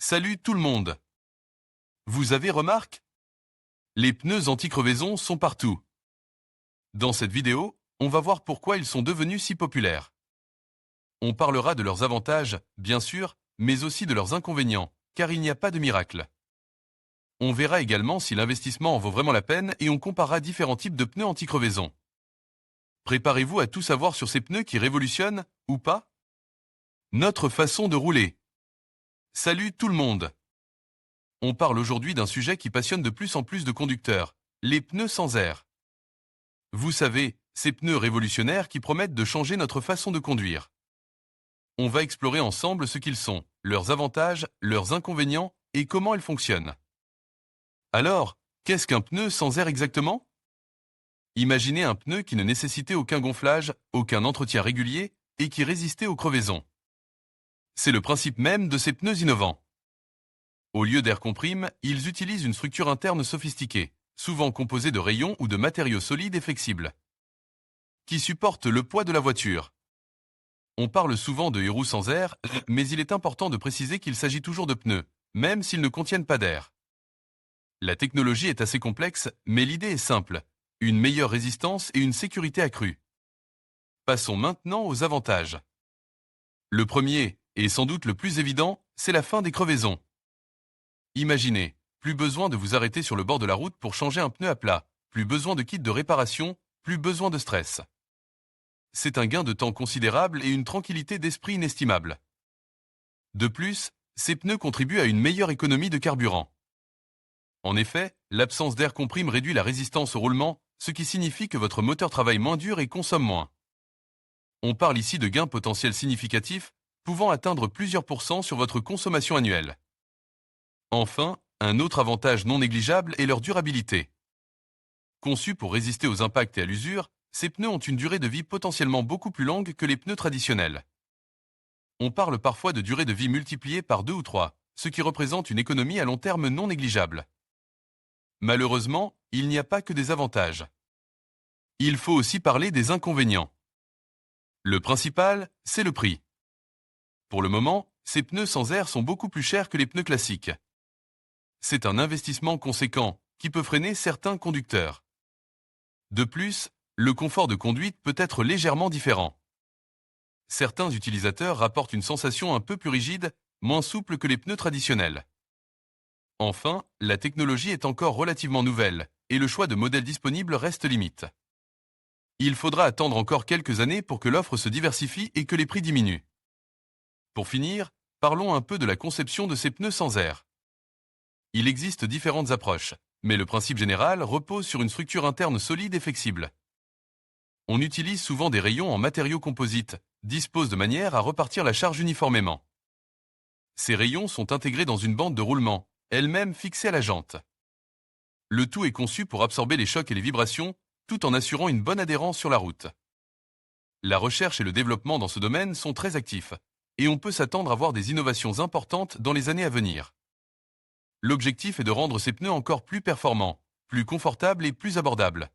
Salut tout le monde! Vous avez remarqué? Les pneus anti-crevaison sont partout. Dans cette vidéo, on va voir pourquoi ils sont devenus si populaires. On parlera de leurs avantages, bien sûr, mais aussi de leurs inconvénients, car il n'y a pas de miracle. On verra également si l'investissement en vaut vraiment la peine et on comparera différents types de pneus anti-crevaison. Préparez-vous à tout savoir sur ces pneus qui révolutionnent, ou pas? Notre façon de rouler. Salut tout le monde! On parle aujourd'hui d'un sujet qui passionne de plus en plus de conducteurs, les pneus sans air. Vous savez, ces pneus révolutionnaires qui promettent de changer notre façon de conduire. On va explorer ensemble ce qu'ils sont, leurs avantages, leurs inconvénients et comment ils fonctionnent. Alors, qu'est-ce qu'un pneu sans air exactement? Imaginez un pneu qui ne nécessitait aucun gonflage, aucun entretien régulier et qui résistait aux crevaisons. C'est le principe même de ces pneus innovants. Au lieu d'air comprime, ils utilisent une structure interne sophistiquée, souvent composée de rayons ou de matériaux solides et flexibles, qui supportent le poids de la voiture. On parle souvent de héros sans air, mais il est important de préciser qu'il s'agit toujours de pneus, même s'ils ne contiennent pas d'air. La technologie est assez complexe, mais l'idée est simple, une meilleure résistance et une sécurité accrue. Passons maintenant aux avantages. Le premier, et sans doute le plus évident, c'est la fin des crevaisons. Imaginez, plus besoin de vous arrêter sur le bord de la route pour changer un pneu à plat, plus besoin de kit de réparation, plus besoin de stress. C'est un gain de temps considérable et une tranquillité d'esprit inestimable. De plus, ces pneus contribuent à une meilleure économie de carburant. En effet, l'absence d'air comprime réduit la résistance au roulement, ce qui signifie que votre moteur travaille moins dur et consomme moins. On parle ici de gains potentiels significatifs, pouvant atteindre plusieurs pourcents sur votre consommation annuelle. Enfin, un autre avantage non négligeable est leur durabilité. Conçus pour résister aux impacts et à l'usure, ces pneus ont une durée de vie potentiellement beaucoup plus longue que les pneus traditionnels. On parle parfois de durée de vie multipliée par 2 ou 3, ce qui représente une économie à long terme non négligeable. Malheureusement, il n'y a pas que des avantages. Il faut aussi parler des inconvénients. Le principal, c'est le prix. Pour le moment, ces pneus sans air sont beaucoup plus chers que les pneus classiques. C'est un investissement conséquent qui peut freiner certains conducteurs. De plus, le confort de conduite peut être légèrement différent. Certains utilisateurs rapportent une sensation un peu plus rigide, moins souple que les pneus traditionnels. Enfin, la technologie est encore relativement nouvelle et le choix de modèles disponibles reste limite. Il faudra attendre encore quelques années pour que l'offre se diversifie et que les prix diminuent. Pour finir, parlons un peu de la conception de ces pneus sans air. Il existe différentes approches, mais le principe général repose sur une structure interne solide et flexible. On utilise souvent des rayons en matériaux composites, disposés de manière à repartir la charge uniformément. Ces rayons sont intégrés dans une bande de roulement, elle-même fixée à la jante. Le tout est conçu pour absorber les chocs et les vibrations, tout en assurant une bonne adhérence sur la route. La recherche et le développement dans ce domaine sont très actifs, et on peut s'attendre à voir des innovations importantes dans les années à venir. L'objectif est de rendre ces pneus encore plus performants, plus confortables et plus abordables.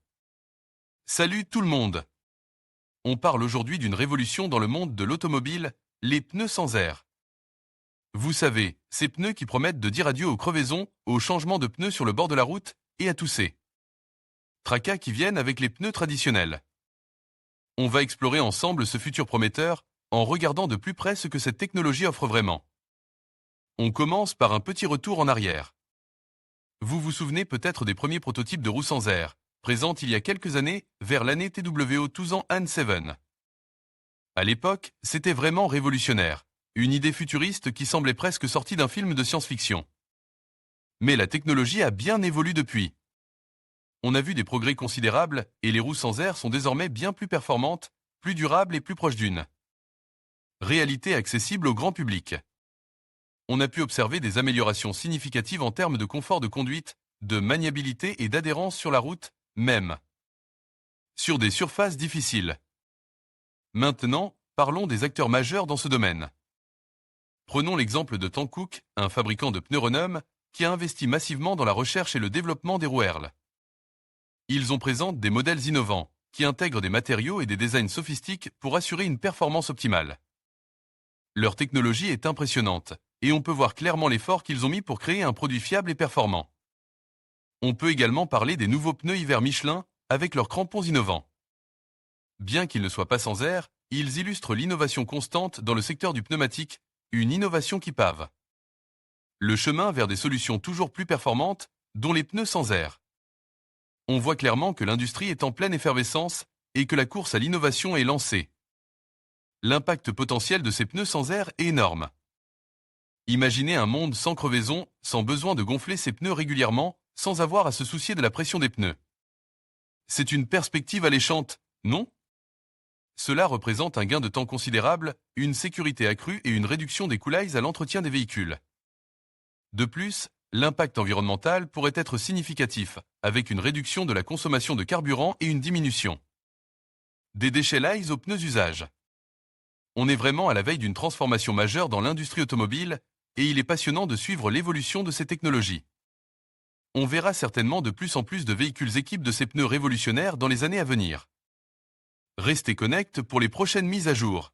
Salut tout le monde! On parle aujourd'hui d'une révolution dans le monde de l'automobile, les pneus sans air. Vous savez, ces pneus qui promettent de dire adieu aux crevaisons, aux changements de pneus sur le bord de la route et à tous ces tracas qui viennent avec les pneus traditionnels. On va explorer ensemble ce futur prometteur en regardant de plus près ce que cette technologie offre vraiment. On commence par un petit retour en arrière. Vous vous souvenez peut-être des premiers prototypes de roues sans air, présents il y a quelques années vers l'année TWO 2007. À l'époque, c'était vraiment révolutionnaire, une idée futuriste qui semblait presque sortie d'un film de science-fiction. Mais la technologie a bien évolué depuis. On a vu des progrès considérables et les roues sans air sont désormais bien plus performantes, plus durables et plus proches d'une réalité accessible au grand public. On a pu observer des améliorations significatives en termes de confort de conduite, de maniabilité et d'adhérence sur la route, même sur des surfaces difficiles. Maintenant, parlons des acteurs majeurs dans ce domaine. Prenons l'exemple de Tankook, un fabricant de pneus renommé, qui a investi massivement dans la recherche et le développement des roues Earl. Ils ont présenté des modèles innovants, qui intègrent des matériaux et des designs sophistiques pour assurer une performance optimale. Leur technologie est impressionnante, et on peut voir clairement l'effort qu'ils ont mis pour créer un produit fiable et performant. On peut également parler des nouveaux pneus hiver Michelin avec leurs crampons innovants. Bien qu'ils ne soient pas sans air, ils illustrent l'innovation constante dans le secteur du pneumatique, une innovation qui pave le chemin vers des solutions toujours plus performantes, dont les pneus sans air. On voit clairement que l'industrie est en pleine effervescence et que la course à l'innovation est lancée. L'impact potentiel de ces pneus sans air est énorme. Imaginez un monde sans crevaison, sans besoin de gonfler ses pneus régulièrement, sans avoir à se soucier de la pression des pneus. C'est une perspective alléchante, non? Cela représente un gain de temps considérable, une sécurité accrue et une réduction des coûts à l'entretien des véhicules. De plus, l'impact environnemental pourrait être significatif, avec une réduction de la consommation de carburant et une diminution des déchets light aux pneus usage. On est vraiment à la veille d'une transformation majeure dans l'industrie automobile, et il est passionnant de suivre l'évolution de ces technologies. On verra certainement de plus en plus de véhicules équipés de ces pneus révolutionnaires dans les années à venir. Restez connectés pour les prochaines mises à jour.